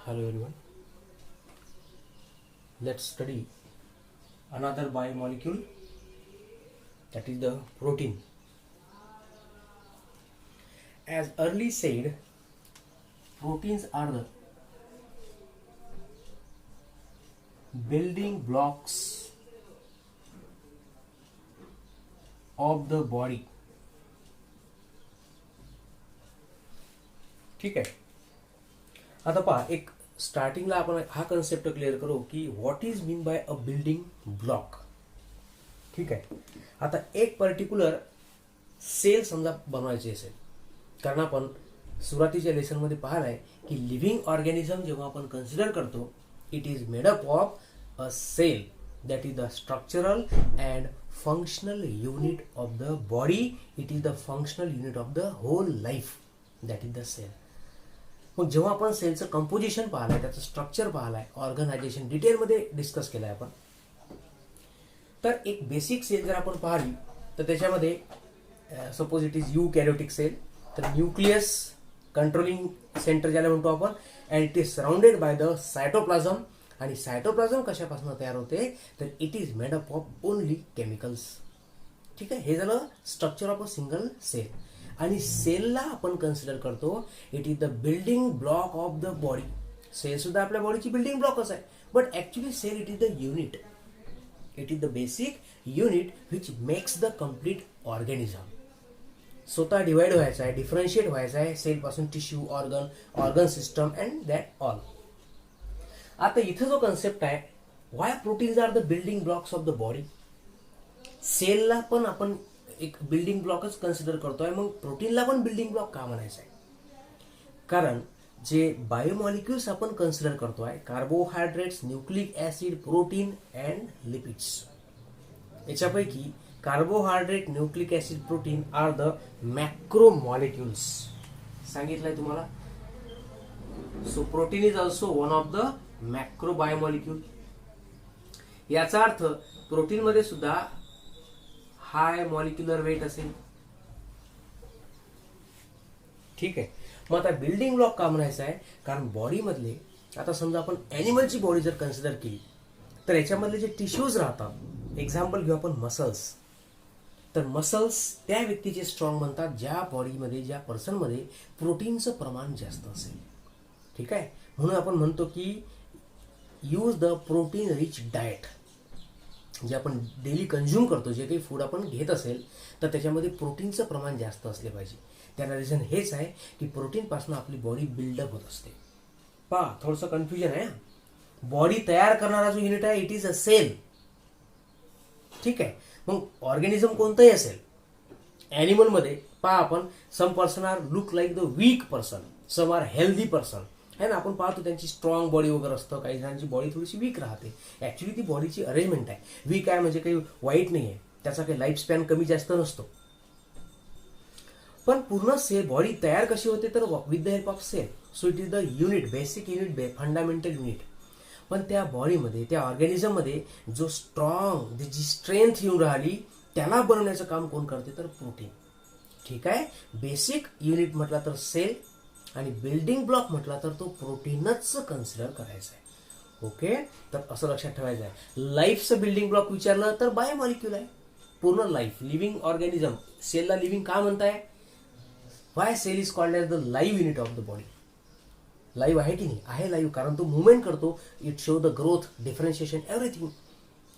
Hello everyone. Let's study another biomolecule, that is the protein. As early said, proteins are the building blocks of the body. ठीक आहे. आता पहा, एक स्टार्टिंगला आपण हा कन्सेप्ट क्लिअर करू की what is mean bye a building block. ठीक आहे. आता एक पर्टिक्युलर सेल समजा बनवायची असेल, कारण आपण सुरुवातीच्या लेसनमध्ये पाहिलं आहे की लिव्हिंग ऑर्गॅनिझम जेव्हा आपण कन्सिडर करतो, it is made up of a cell that is the structural and functional unit of the body. It is the functional unit of the whole life, that is the cell. मग जेव्हा आपण सेलचं composition पाहिलंय, त्याचं structure पाहिलंय, organisation डिटेलमध्ये discuss केलंय आपण, तर एक बेसिक सेल जर आपण पाहिली तर त्याच्यामध्ये suppose it is eukaryotic cell, तर न्यूक्लियस कंट्रोलिंग सेंटर ज्याला म्हणतो आपण, and it is surrounded by the cytoplasm. आणि सायटोप्लाझम कशापासून तयार होते, तर it is made up of only chemicals. ठीक आहे. हे झालं structure of a single cell. आणि सेलला आपण कन्सिडर करतो it is the building block of the body. Cell सुद्धा आपल्या बॉडीची बिल्डिंग ब्लॉकच आहे, but actually cell it is the unit. It is the basic unit which makes the complete organism. स्वतः डिवाइड व्हायचा आहे, डिफरन्शिएट व्हायचा आहे सेलपासून tissue, organ system and that all. आता इथं जो कन्सेप्ट आहे, why proteins are the building blocks of the body. सेलला पण आपण एक बिल्डिंग ब्लॉकच कन्सिडर करतोय, मग प्रोटीनला पण बिल्डिंग ब्लॉक का म्हणायचं आहे? कारण जे बायोमॉलिक्युल्स आपण कन्सिडर करतोय, carbohydrates, nucleic acid, protein and lipids, याच्यापैकी carbohydrate, nucleic acid, protein are the macromolecules. सांगितलंय तुम्हाला. So protein is also one of the macro biomolecule. याचा अर्थ प्रोटीन मध्ये सुद्धा हाय मॉलिक्युलर वेट असेल. ठीक आहे. मग आता बिल्डिंग ब्लॉक का म्हणायचं आहे, कारण बॉडी मधले, आता समजा आपण ॲनिमलची बॉडी जर कन्सिडर केली तर याच्यामधले जे टिश्यूज राहतात, एक्झाम्पल घेऊ आपण मसल्स, तर मसल्स त्या व्यक्तीचे स्ट्रॉंग बनतात ज्या बॉडीमध्ये, ज्या पर्सनमध्ये प्रोटीनचं प्रमाण जास्त असेल. ठीक आहे. म्हणून आपण म्हणतो की use the protein rich diet. जे आपण डेली कंझ्युम करतो, जे काही फूड आपण घेत असेल, तर त्याच्यामध्ये प्रोटीनचं प्रमाण जास्त असले पाहिजे. त्याला रिझन हेच आहे की प्रोटीनपासून आपली बॉडी बिल्डअप होत असते. पहा, थोडंसं कन्फ्युजन आहे. बॉडी तयार करणारा जो युनिट आहे, इट इज अ सेल. ठीक आहे. मग ऑर्गॅनिझम कोणतंही असेल, ॲनिमलमध्ये पहा आपण, some person are look like the weak person, some are healthy person, है ना. आपण पाहतो त्यांची स्ट्रॉंग बॉडी वगैरे असतं, काही जणांची बॉडी थोडीशी वीक राहते. ऍक्च्युली ती बॉडीची अरेंजमेंट आहे. वीक आहे म्हणजे काही वाईट नाही आहे, त्याचा काही लाईफ स्पॅन कमी जास्त नसतो. पण पूर्ण सेल बॉडी तयार कशी होते, तर with the help of cell. So it is the unit, basic unit, fundamental unit. पण त्या बॉडीमध्ये, त्या ऑर्गॅनिझममध्ये जो स्ट्रॉंग, जी स्ट्रेंथ येऊन राहिली, त्याला बनवण्याचं काम कोण करते, तर प्रोटीन. ठीक आहे. बेसिक युनिट म्हटला तर सेल, आणि बिल्डिंग ब्लॉक म्हटला तर तो प्रोटीनच कन्सिडर करायचा आहे. ओके. तर असं लक्षात ठेवायचं आहे. लाईफचं बिल्डिंग ब्लॉक विचारलं तर बायोमॉलिक्यूल आहे. पूर्ण लाईफ, लिव्हिंग ऑर्गॅनिझम. सेलला लिव्हिंग का म्हणताय? Why cell is called as the live unit of the body. Live आहे की नाही? आहे लाईव्ह, कारण तो मुवमेंट करतो. It show the growth, differentiation, everything.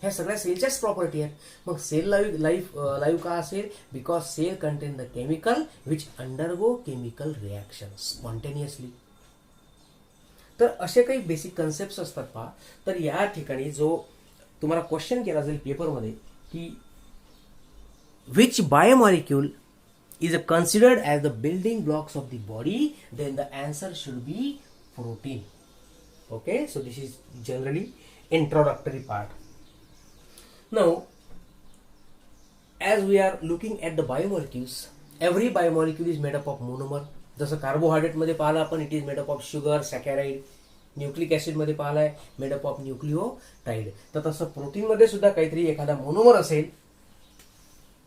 ह्या सगळ्या सेलच्याच प्रॉपर्टी आहेत. मग सेल लाईव्ह का असेल? Because cell contain the chemical which undergo chemical reaction spontaneously. तर असे काही बेसिक कन्सेप्ट असतात पहा. तर या ठिकाणी जो तुम्हाला क्वेश्चन केला जाईल पेपरमध्ये की which biomolecule is considered as the building blocks of the body, then the answer should be protein. Okay, so this is generally introductory part. Now, as we are looking at the biomolecules, every biomolecule is made up of monomer. जसं carbohydrate मध्ये पाहिलं आपण, it is made up of sugar, saccharide. Nucleic acid मध्ये पाहिलंय, made up of न्यूक्लिओटाइड. तर तसं protein मध्ये सुद्धा काहीतरी एखादा मोनोमर असेल.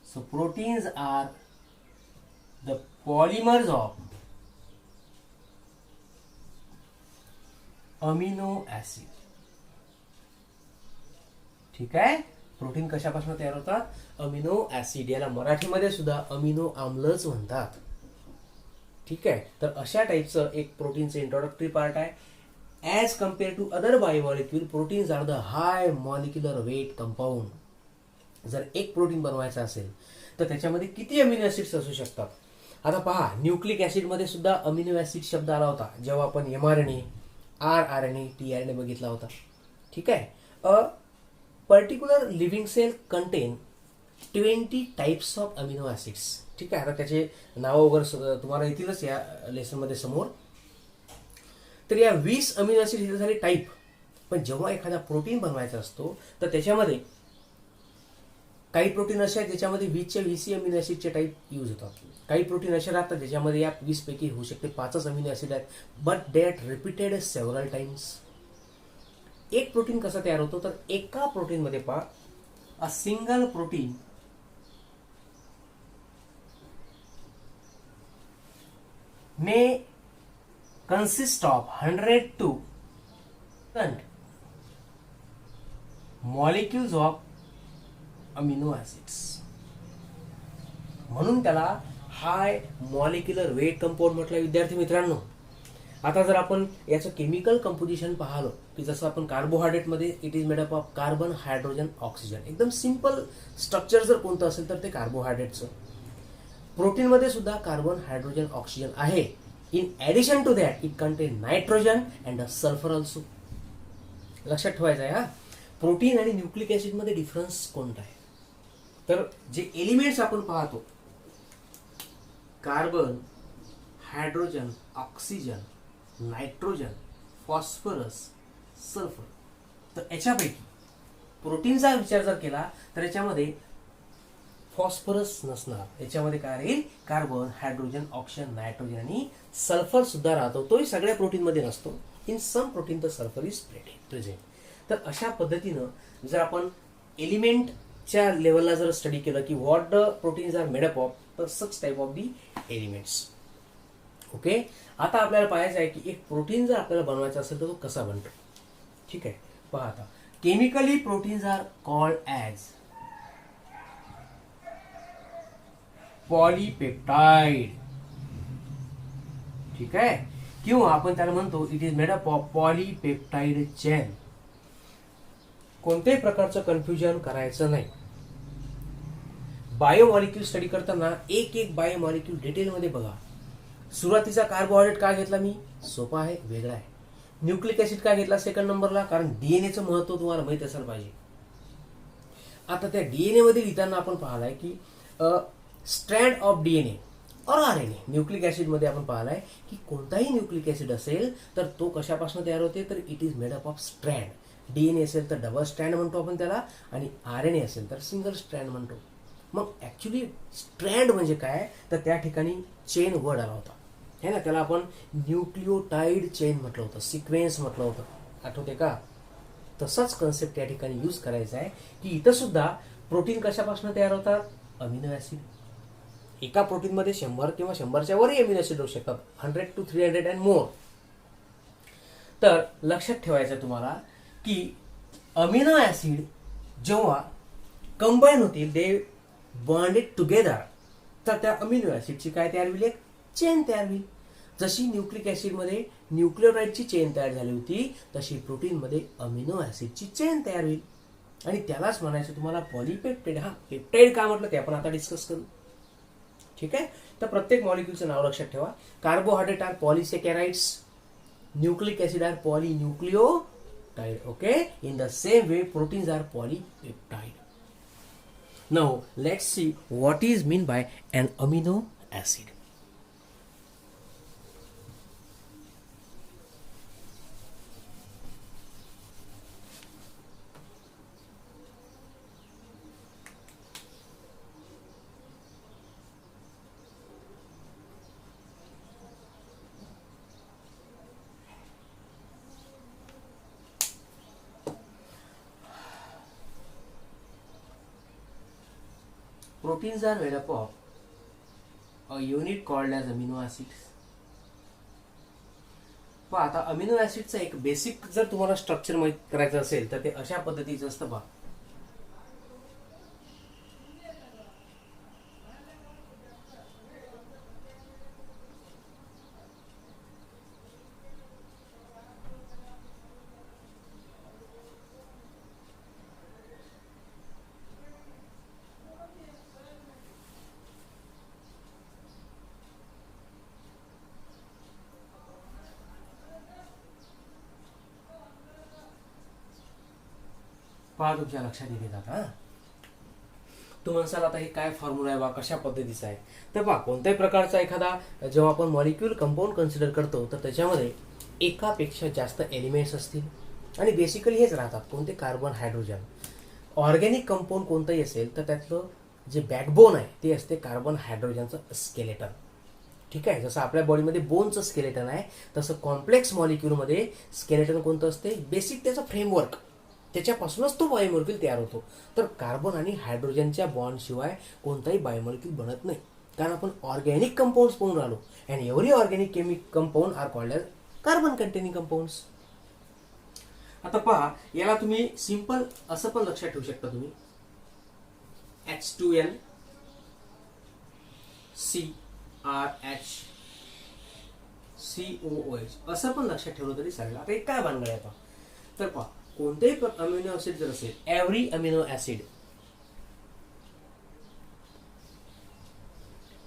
So proteins are the polymers of amino acid. ठीक आहे. प्रोटीन कशापासून तयार होतात? Amino acid. याला मराठीमध्ये सुद्धा अमिनो आम्लच म्हणतात. ठीक आहे. तर अशा टाईपचं एक प्रोटीनचं इंट्रोडक्टरी पार्ट आहे. As compare to other biomolecule, proteins are the high molecular weight compound. जर एक प्रोटीन बनवायचं असेल तर त्याच्यामध्ये किती अमिनो ऍसिड्स असू शकतात? आता पहा, न्यूक्लिक ऍसिडमध्ये सुद्धा अमिनो ऍसिड शब्द आला होता जेव्हा आपण mRNA, rRNA, tRNA बघितला होता. ठीक आहे. A particular living cell contain 20 types of amino acids. ठीक आहे. आता त्याचे नाव वगैरे तुम्हाला येतीलच या लेसनमध्ये समोर. तर या 20 अमिनो ऍसिड हे झाले टाईप. पण जेव्हा एखादा प्रोटीन बनवायचा असतो तर त्याच्यामध्ये काही प्रोटीन असे आहेत ज्याच्यामध्ये 20 अमिनो ऍसिडचे टाईप यूज होतात. काही प्रोटीन असे राहतात ज्याच्यामध्ये या 20 पैकी होऊ शकते 5च अमिनो ऍसिड आहेत, but they are repeated several times. एक प्रोटीन कसं तयार होतो तर एका प्रोटीनमध्ये पहा, a single protein may consist of 100 to 1000 molecules of amino acids. म्हणून त्याला हाय मॉलिक्युलर वेट कंपाऊंड म्हटलं. विद्यार्थी मित्रांनो, आता जर आपण याचं केमिकल कंपोजिशन पाहिलं की जसं आपण कार्बोहायड्रेटमध्ये it is made up of carbon, hydrogen, oxygen. एकदम सिंपल स्ट्रक्चर जर कोणतं असेल तर ते कार्बोहायड्रेटचं. प्रोटीनमध्ये सुद्धा कार्बन, हायड्रोजन, ऑक्सिजन आहे. In addition to that, it contains nitrogen and a sulfur also. लक्षात ठेवायचं आहे हा. प्रोटीन आणि न्यूक्लिक ऍसिड मध्ये डिफरन्स कोणता आहे? तर जे एलिमेंट्स आपण पाहतो, carbon, hydrogen, oxygen, nitrogen, phosphorus, sulphur. तर याच्यापैकी प्रोटीनचा विचार जर केला तर याच्यामध्ये फॉस्फरस नसणार. याच्यामध्ये काय राहील? कार्बन, हायड्रोजन, ऑक्सिजन, नायट्रोजन आणि सल्फर सुद्धा राहतो. तोही सगळ्या प्रोटीनमध्ये नसतो. In some protein the sulphur is present. तर अशा पद्धतीनं जर आपण एलिमेंटच्या लेवलला जर स्टडी केलं की what the proteins are made up of, तर such type of the elements. Okay. आता आपल्याला पाहायचं आहे की एक प्रोटीन जर आपल्याला बनवायचा असेल तर तो कसा बनतो. ठीक आहे. पहा आता, chemically proteins are called as polypeptide. ठीक आहे. किंवा आपण त्याला म्हणतो it is made up of polypeptide chain. कोणत्याही प्रकारचं कन्फ्युजन करायचं नाही. बायोमॉलिक्यूल स्टडी करताना एक एक बायोमॉलिक्यूल डिटेलमध्ये बघा. सुरुवातीचा कार्बोहायड्रेट का घेतला मी? सोपा आहे, वेगळा आहे. न्यूक्लिक ऍसिड का घेतला सेकंड नंबरला? कारण डीएनएचं महत्व तुम्हाला माहित असायला पाहिजे. आता त्या डीएनए मध्ये लिहिताना आपण पाहिलाय की स्ट्रँड ऑफ डीएनए और आरएनए. न्यूक्लिक ऍसिड मध्ये आपण पाहिलाय की कोणताही न्यूक्लिक ऍसिड असेल तर तो कशापासून तयार होते तर it is made up of strand. DNA असेल तर डबल स्ट्रँड म्हणतो आपण त्याला, आणि आरएनए असेल तर सिंगल स्ट्रँड म्हणतो. मग ऍक्च्युली स्ट्रँड म्हणजे काय तर त्या ठिकाणी चेन वर्ड आला होता है ना. त्याला आपण न्यूक्लिओटाइड चेन म्हटलं होतं, सिक्वेन्स म्हटलं होतं. आठवते का? तसाच कन्सेप्ट या ठिकाणी यूज करायचा आहे की इथं सुद्धा प्रोटीन कशापासून तयार होतात? Amino acid. एका प्रोटीनमध्ये 100 किंवा 100च्या वरही अमिनो ऍसिड होऊ शकतात, 100 to 300 अँड मोर. तर लक्षात ठेवायचं तुम्हाला की अमिनो ऍसिड जेव्हा कंबाईन होतील, दे बॉन्डेड टुगेदर, तर त्या अमिनो ऍसिडची काय तयार होईल? एक चेन तयार होईल. जशी न्यूक्लिक ऍसिडमध्ये न्यूक्लिओटाइडची चेन तयार झाली होती तशी प्रोटीनमध्ये अमिनो ऍसिडची चेन तयार होईल. आणि त्यालाच म्हणायचं तुम्हाला पॉलीपेप्टाइड. हा, पेप्टाइड का म्हटलं ते आपण आता डिस्कस करू. ठीक आहे. तर प्रत्येक मॉलिक्यूलचं नाव लक्षात ठेवा. Carbohydrate are polysaccharides, nucleic acid are polynucleotide. Okay. In the same way proteins are polypeptide. Now let's see what is mean by an amino acid. Proteins are made up of a unit called as amino acids. पहा आता amino ऍसिडचं एक basic जर तुम्हाला structure माहित करायचं असेल तर ते अशा पद्धतीचं असतं पहा. पहा तुमच्या लक्षात येते आता. तू म्हणसाल आता हे काय फॉर्म्युला आहे बा, कशा पद्धतीचा आहे. तर पहा कोणत्याही प्रकारचा एखादा जेव्हा आपण मॉलिक्यूल कंपाऊंड कन्सिडर करतो तर त्याच्यामध्ये एकापेक्षा जास्त एलिमेंट्स असतील आणि बेसिकली हेच राहतात कोणते, कार्बन हायड्रोजन. ऑर्गॅनिक कंपाऊंड कोणतंही असेल तर त्यातलं जे बॅकबोन आहे ते असते कार्बन हायड्रोजनचं स्केलेटन. ठीक आहे, जसं आपल्या बॉडीमध्ये बोनचं स्केलेटन आहे तसं कॉम्प्लेक्स मॉलिक्यूलमध्ये स्केलेटन कोणतं असते, बेसिक त्याचं फ्रेमवर्क, त्याच्यापासूनच तो बायोमॉलिक्यूल तयार होतो. तर कार्बन आणि हायड्रोजनच्या बॉन्ड शिवाय कोणताही बायोमॉलिक्यूल बनत नाही, कारण आपण ऑर्गॅनिक कंपाऊंड्स पाहून राहिलो. And every organic compound are called as carbon containing compounds. आता पहा याला तुम्ही सिंपल असं पण लक्षात ठेवू शकता तुम्ही, H2N CrH COOH असं पण लक्षात ठेवलं तरी चालेल. आता एक काय भानगड आहे पहा. तर पहा कोणतेही अमिनो ऍसिड जर असेल, एव्हरी अमिनो ऍसिड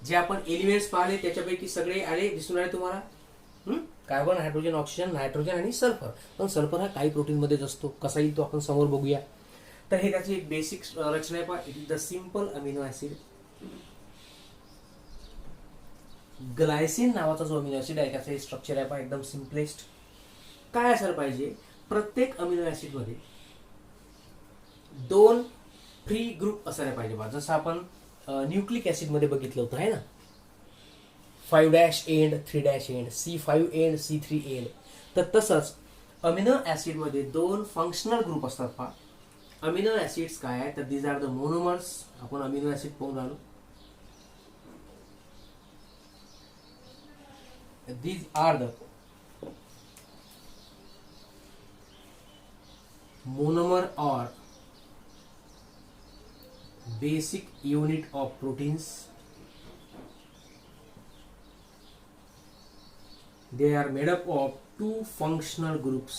जे आपण एलिमेंट्स पाहिले त्याच्यापैकी सगळे आले दिसून आले तुम्हाला. कार्बन हायड्रोजन ऑक्सिजन नायट्रोजन आणि सल्फर. पण सल्फर हा काही प्रोटीन मध्येच असतो, कसा येईल तो आपण समोर बघूया. तर हे त्याची एक बेसिक रचना आहे पहा. It is the simple amino acid. Glycine नावाचा जो अमिनो ऍसिड आहे त्याचं स्ट्रक्चर आहे पहा एकदम सिम्पलेस्ट. काय असायला पाहिजे, प्रत्येक अमिनो ऍसिड मध्ये 2 फ्री ग्रुप असायला पाहिजे बा. जसं आपण न्यूक्लिक ऍसिड मध्ये बघितलं होतं आहे ना, 5' end 3' end C5 end C3 end. तर तसंच अमिनो ऍसिड मध्ये 2 फंक्शनल ग्रुप असतात पहा. अमिनो ऍसिड्स काय आहे तर दीज आर द मोनोमर्स. आपण अमिनो ऍसिड पाहून आलो. These are the monomer or basic unit of proteins. They are made up of 2 functional groups.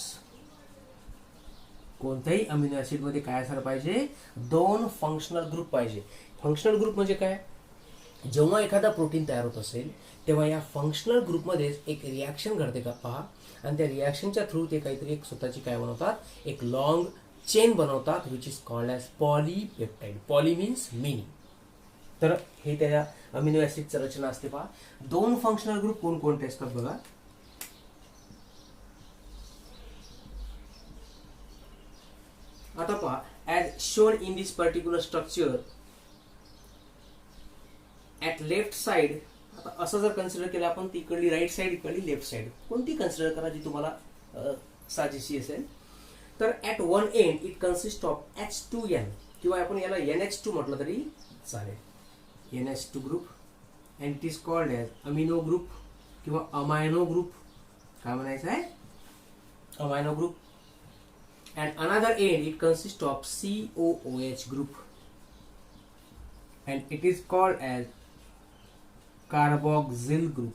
कोणत्याही अमिनो ऍसिड मध्ये काय असायला पाहिजे, 2 फंक्शनल ग्रुप पाहिजे. फंक्शनल ग्रुप म्हणजे काय, जेव्हा एखादा प्रोटीन तयार होत असेल तेव्हा या फंक्शनल ग्रुपमध्येच एक रिॲक्शन घडते का पहा, आणि त्या रिॲक्शनच्या थ्रू ते काहीतरी एक स्वतःची काय बनवतात, एक लॉंग चेन बनवतात which is called as polypeptide. Poly means many. तर हे त्या अमिनो ऍसिडचं रचना असते पहा. 2 फंक्शनल ग्रुप कोणकोणते असतात बघा. आता पहा as shown in this particular structure at left side. आता असं जर कन्सिडर केलं आपण, तिकडली राईट साइड इकडली लेफ्ट साइड, कोणती कन्सिडर करा जी तुम्हाला साजेशी असेल. तर at one end it consist of H2N किंवा आपण याला NH2 म्हटलं तरी चालेल. NH2 group and it is called as amino group किंवा अमायनो ग्रुप. काय म्हणायचं आहे, amino group. And another end it consist of COOH group and it is called as carboxyl group.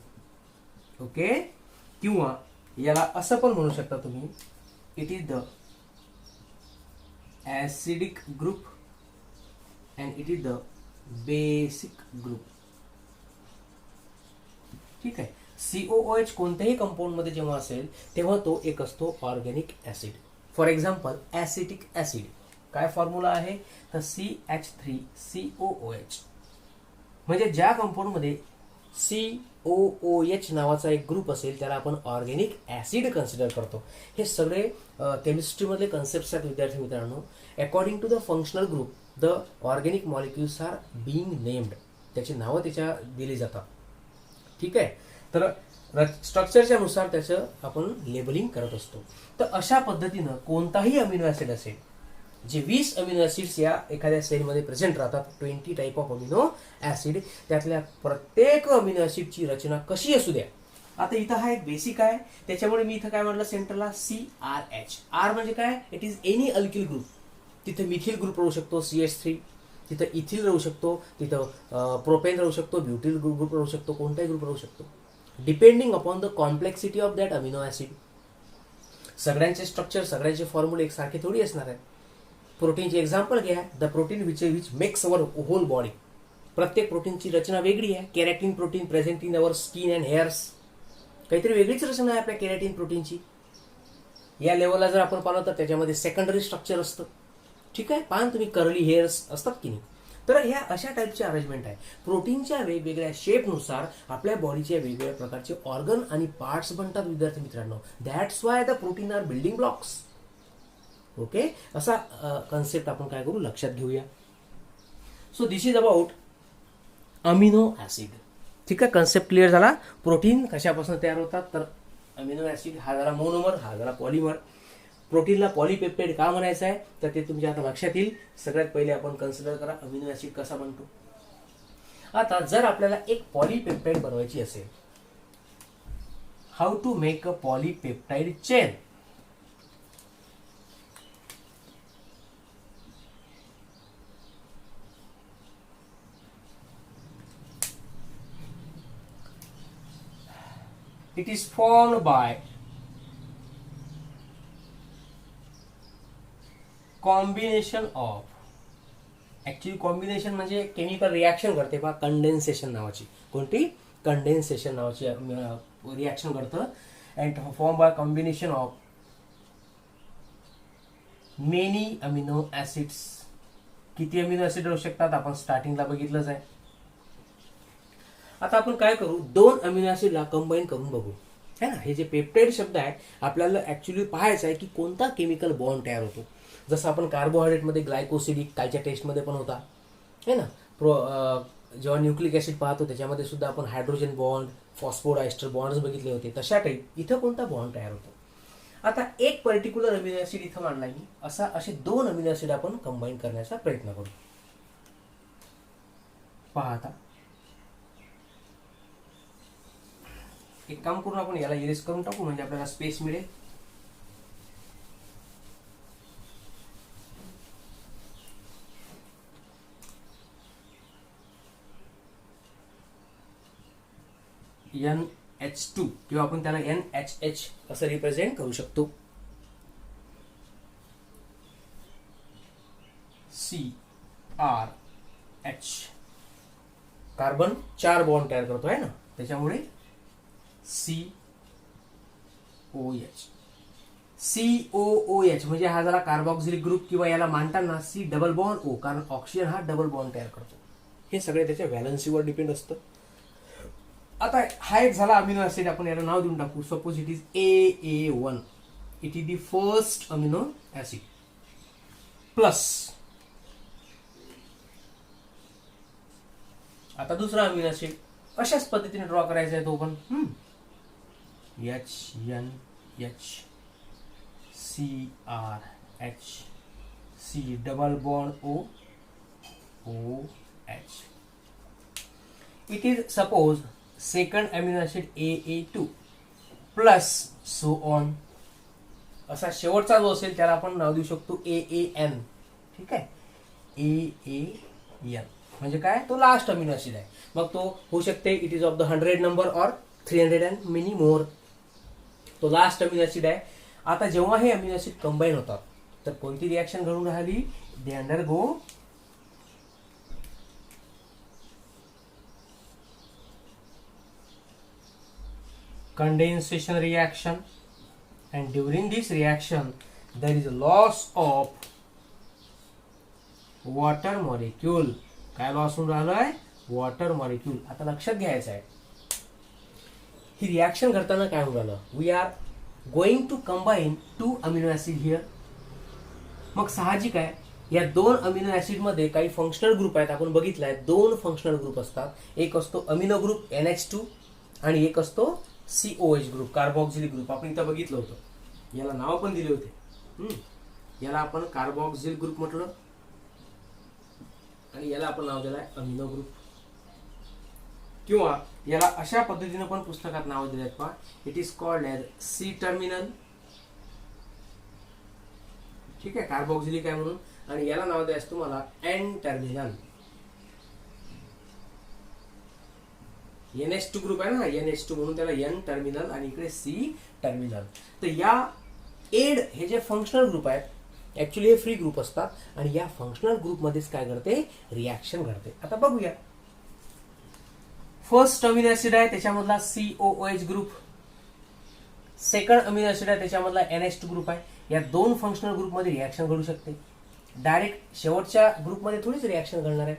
Okay, किंवा याला असं पण म्हणू शकता तुम्ही, it is the acidic group and it is the basic group. ठीक आहे. COOH कोणत्याही कंपाऊंड मध्ये जेव्हा असेल तेव्हा तो एक असतो organic acid. For example acetic acid. काय फॉर्म्युला आहे तर CH3COOH. म्हणजे ज्या कंपाऊंड मध्ये COOH नावाचा एक ग्रुप असेल त्याला आपण ऑर्गॅनिक ऍसिड कन्सिडर करतो. हे सगळे केमिस्ट्रीमधले कन्सेप्ट्स आहेत विद्यार्थी मित्रांनो. According to the functional group the organic molecules are being named. त्याची नावं त्याच्या दिली जातात. ठीक आहे. तर स्ट्रक्चरच्या नुसार त्याचं आपण लेबलिंग करत असतो. तर अशा पद्धतीनं कोणताही अमिनो ऍसिड असेल, जे 20 अमिनो ऍसिड्स या एखाद्या सेलमध्ये प्रेझेंट राहतात, 20 टाईप ऑफ अमिनो ऍसिड, त्यातल्या प्रत्येक अमिनो ऍसिडची रचना कशी असू द्या आता इथं हा एक बेसिक आहे, त्याच्यामुळे मी इथं काय म्हटलं सेंटरला CRH. आर म्हणजे काय, it is any alkyl group. तिथं मिथिल ग्रुप राहू शकतो CH3, तिथं इथिल राहू शकतो, तिथं प्रोपेन राहू शकतो, ब्युटिल ग्रुप राहू शकतो, कोणताही ग्रुप राहू शकतो, depending upon the complexity of that amino acid. सगळ्यांचे स्ट्रक्चर, सगळ्यांचे फॉर्म्युले एकसारखे थोडी असणार आहे. प्रोटीनचे एक्झाम्पल घ्या, the protein which makes our whole body. प्रत्येक प्रोटीनची रचना वेगळी आहे. केरॅटिन protein present in our skin and hairs, काहीतरी वेगळीच रचना आहे आपल्या केरॅटिन प्रोटीनची. या लेवलला जर आपण पाहिलं तर त्याच्यामध्ये सेकंडरी स्ट्रक्चर असतं. ठीक आहे, पाहा तुम्ही कर्ली हेअर्स असतात की नाही. तर ह्या अशा टाईपचे अरेंजमेंट आहे. प्रोटीनच्या वेगवेगळ्या शेपनुसार आपल्या बॉडीच्या वेगवेगळ्या प्रकारचे ऑर्गन आणि पार्ट्स बनतात विद्यार्थी मित्रांनो. That's why the protein are building blocks. Okay, असा कन्सेप्ट आपण काय करू, लक्षात घेऊया. So this is about amino acid. ठीक आहे, कन्सेप्ट क्लिअर झाला. प्रोटीन कशापासून तयार होतात, तर अमिनो ऍसिड हा झाला मोनोमर, हा झाला पॉलिमर. प्रोटीनला पॉलीपेप्टाइड का म्हणायचं आहे, तर ते तुमच्या आता लक्षात येईल. सगळ्यात पहिले आपण कन्सिडर करा अमिनो ऍसिड कसा बनतो. आता जर आपल्याला एक पॉलीपेप्टाइड बनवायची असेल, how to make a polypeptide chain. It is formed by combination of, actually combination म्हणजे केमिकल रिॲक्शन करते बा, कंडेन्सेशन नावाची. कोणती, कंडेन्सेशन नावाची रिॲक्शन करतं. And form by combination of many amino acids. किती अमिनो ऍसिड राहू शकतात आपण स्टार्टिंगला बघितलंच आहे. आता आपण काय करू, 2 अमिनो ऍसिडला कंबाईन करून बघू, है ना. हे जे पेप्टाइड शब्द आहे आपल्याला ऍक्च्युली पाहायचं आहे की कोणता केमिकल बॉन्ड तयार होतो. जसं आपण कार्बोहायड्रेटमध्ये ग्लायकोसिडिक कालच्या टेस्टमध्ये पण होता, है ना. जेव्हा न्यूक्लिक ऍसिड पाहतो त्याच्यामध्ये सुद्धा आपण हायड्रोजन बॉन्ड, फॉस्फोडायस्टर बॉन्ड्स बघितले होते. तशा टाईप इथं कोणता बॉन्ड तयार होतो. आता एक पर्टिक्युलर अमिनो ऍसिड इथं मांडला मी, असे 2 अमिनो ऍसिड आपण कंबाईन करण्याचा प्रयत्न करू. पहा आता, एक काम करून आपण याला इरेज करून टाकू, म्हणजे आपल्याला स्पेस मिळेल. NH2 किंवा आपण त्याला NHH असं रिप्रेझेंट करू शकतो. CRH, कार्बन 4 बॉन्ड तयार करतो आहे ना, त्याच्यामुळे COOH म्हणजे हा झाला कार्बॉक्सिलिक ग्रुप, किंवा याला मांडताना C डबल बॉन्ड O, कारण ऑक्सिजन हा डबल बॉन्ड तयार करतो. हे सगळे त्याच्या व्हॅलन्सीवर डिपेंड असतं. आता हा एक झाला अमिनो ऍसिड, आपण याला नाव देऊन टाकू. Suppose it is AA1. It is the first amino acid. Plus आता दुसरा अमिनो ऍसिड अशाच पद्धतीने ड्रॉ करायचा आहे तो पण. HNH CRH C double bond OH. It is suppose second amino acid AA2 plus so on. असा शेवटचा जो असेल त्याला आपण नाव देऊ शकतो AAN. ठीक आहे, AAN म्हणजे काय, तो लास्ट अमिनो ऍसिड आहे. मग तो होऊ शकते it is of the 100 number और 300 अँड मेनी मोर. तो लास्ट अमिनो ऍसिड आहे. आता जेव्हा हे अमिनो ऍसिड कंबाईन होतात तर कोणती रिॲक्शन घडून राहिली, they undergo condensation reaction, and during this reaction there is a loss of water molecule. काय लॉस होऊन राहिलाय, वॉटर मॉलिक्यूल. आता लक्षात घ्यायचं आहे ही रिॲक्शन करताना काय होऊन राहिलं, we are going to combine 2 amino acid here. मग साहजिक आहे या 2 अमिनो ऍसिड मध्ये काही फंक्शनल ग्रुप आहेत. आपण बघितलंय 2 फंक्शनल ग्रुप असतात. एक असतो अमिनो ग्रुप NH2 आणि एक असतो COH ग्रुप, कार्बॉक्सिलिक ग्रुप. आपण इथं बघितलं होतं, याला नाव पण दिले होते. याला आपण कार्बॉक्सिल ग्रुप म्हटलं आणि याला आपण नाव दिलंय अमिनो ग्रुप. किंवा याला अशा पद्धतीने पण पुस्तकात नाव दिले आहेत पहा. It is called as C terminal. ठीक आहे, कार्बोक्सिलिक आहे म्हणून. आणि याला नाव द्यायचं तुम्हाला एन टर्मिनल. NH2 ग्रुप आहे ना, NH2 म्हणून त्याला एन टर्मिनल आणि इकडे सी टर्मिनल. तर या एड हे जे फंक्शनल ग्रुप आहेत ऍक्च्युली हे फ्री ग्रुप असतात आणि या फंक्शनल ग्रुपमध्येच काय घडते, रिॲक्शन घडते. आता बघूया. फर्स्ट अमिनो ऍसिड आहे त्याच्यामधला COOH group. Second amino acid आहे त्याच्यामधला NH2 ग्रुप आहे. या दोन फंक्शनल ग्रुपमध्ये रिॲक्शन घडू शकते. डायरेक्ट शेवटच्या ग्रुपमध्ये थोडीच रिॲक्शन घडणार आहे.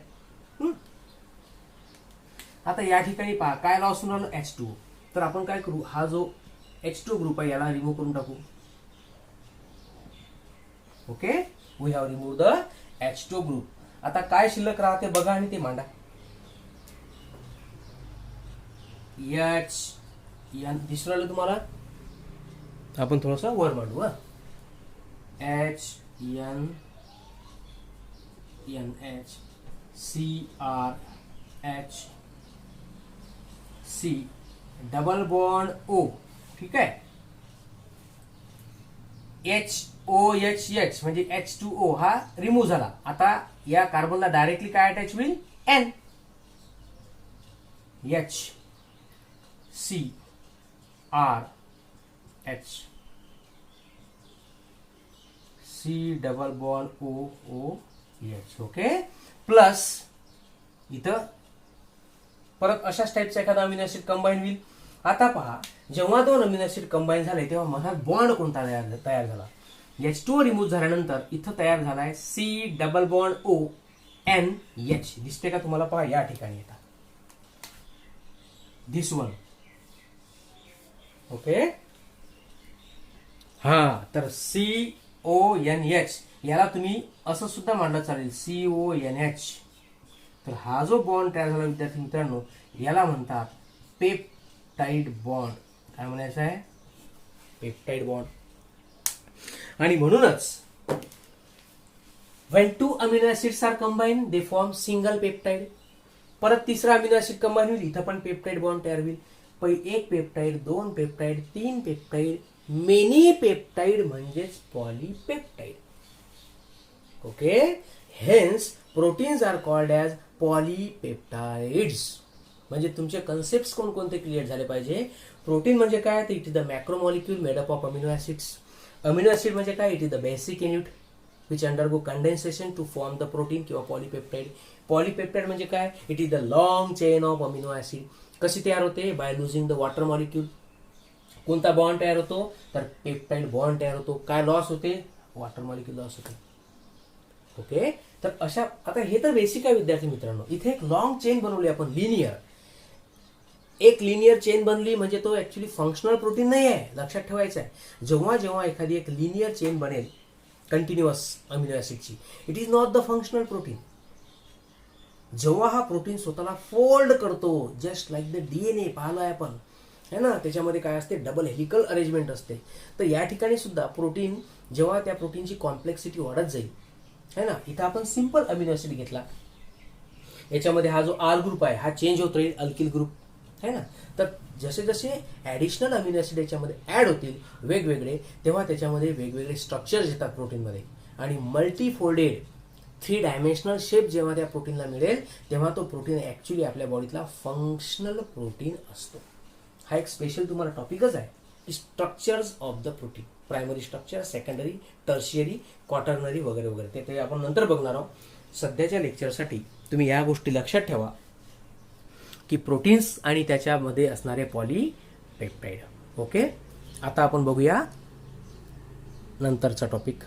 आता या ठिकाणी पहा काय लॉस होऊन राहिलं, H2O. तर आपण काय करू, हा जो H2 ग्रुप आहे याला रिमूव्ह करून टाकू. Okay, we have remove the H2 group. आता काय शिल्लक राहते बघा आणि ते मांडा. H दिसून राहिलं तुम्हाला. आपण थोडस वर मांडू. HNH CRH C double bond O. ठीक आहे, HOHH म्हणजे H2O हा रिमूव्ह झाला. आता या कार्बनला डायरेक्टली काय अटॅच होईल, N. H C R H C double bond OOH. Okay, plus इथं परत अशाच टाईपचा एखादा अमिनो ऍसिड कंबाईन होईल. आता पहा, जेव्हा दोन अमिनो ऍसिड कंबाईन झाले तेव्हा मधात बॉन्ड कोणता तयार झाला, H2O रिमूव्ह झाल्यानंतर इथं तयार झालाय C डबल बॉन्ड ONH. दिसते का तुम्हाला, पहा या ठिकाणी येतात दिस वन. ओके, हा तर CONH याला तुम्ही असं सुद्धा मांडलं चालेल, CONH. तर हा जो बॉन्ड तयार झाला विद्यार्थी मित्रांनो याला म्हणतात पेप्टाइड बॉन्ड. काय म्हणायचं आहे, पेप्टाइड बॉन्ड. आणि म्हणूनच when two amino acids are combined they form single peptide. परत तिसरा अमिनो ऍसिड कंबाईन होईल, इथं पण पेप्टाइड बॉन्ड तयार होईल. एक पेप्टाइड, दोन पेप्टाइड, तीन पेप्टाइड, मेनी पेप्टाइड म्हणजेच polypeptide. Okay, hence proteins are called as polypeptides. म्हणजे तुमचे कन्सेप्ट कोणकोणते क्लिअर झाले पाहिजे. प्रोटीन म्हणजे काय, तर it is the macromolecule made up of amino acids. Amino acid म्हणजे काय, it is the basic unit which undergo condensation to form the protein किंवा पॉलीपेप्टाइड. पॉलीपेप्टाइड म्हणजे काय, it is the long chain of amino acid. कशी तयार होते, by losing the water molecule. कोणता bond तयार होतो, तर पेप्टाइड बॉन्ड तयार होतो. काय लॉस होते, वॉटर मॉलिक्यूल लॉस होते. ओके, तर अशा, आता हे तर बेसिक आहे विद्यार्थी मित्रांनो. इथे एक लॉंग चेन बनवली आपण, लिनियर. एक लिनियर चेन बनली म्हणजे तो ऍक्च्युली फंक्शनल प्रोटीन नाही आहे, लक्षात ठेवायचं आहे. जेव्हा जेव्हा एखादी एक लिनियर चेन बनेल कंटिन्युअस अमिनो ऍसिडची, it is not the functional protein. जेव्हा हा प्रोटीन स्वतःला फोल्ड करतो, जस्ट लाईक द DNA पाहिलं आपण है ना, त्याच्यामध्ये काय असते, डबल हेलिकल अरेंजमेंट असते. तर या ठिकाणी सुद्धा प्रोटीन, जेव्हा त्या प्रोटीनची कॉम्प्लेक्सिटी वाढत जाईल है ना, इथं आपण सिंपल अमिनो ऍसिड घेतला, याच्यामध्ये हा जो R ग्रुप आहे हा चेंज होत राहील अल्किल ग्रुप है ना. तर जसे जसे ऍडिशनल अमिनो ऍसिड याच्यामध्ये ऍड होतील वेगवेगळे, तेव्हा त्याच्यामध्ये वेगवेगळे स्ट्रक्चर्स येतात प्रोटीनमध्ये. आणि मल्टीफोल्डेड 3 डायमेन्शनल शेप जेव्हा त्या प्रोटीनला मिळेल तेव्हा तो प्रोटीन ऍक्च्युली आपल्या बॉडीतला फंक्शनल प्रोटीन असतो. हा एक स्पेशल तुम्हाला टॉपिकच आहे, structures of the protein. Primary structure, secondary, tertiary, quaternary वगैरे वगैरे ते आपण नंतर बघणार आहोत. सध्याच्या लेक्चरसाठी तुम्ही या गोष्टी लक्षात ठेवा की प्रोटीन्स आणि त्याच्यामध्ये असणारे पॉलीपेप्टाइड. ओके, आता आपण बघूया नंतरचा टॉपिक.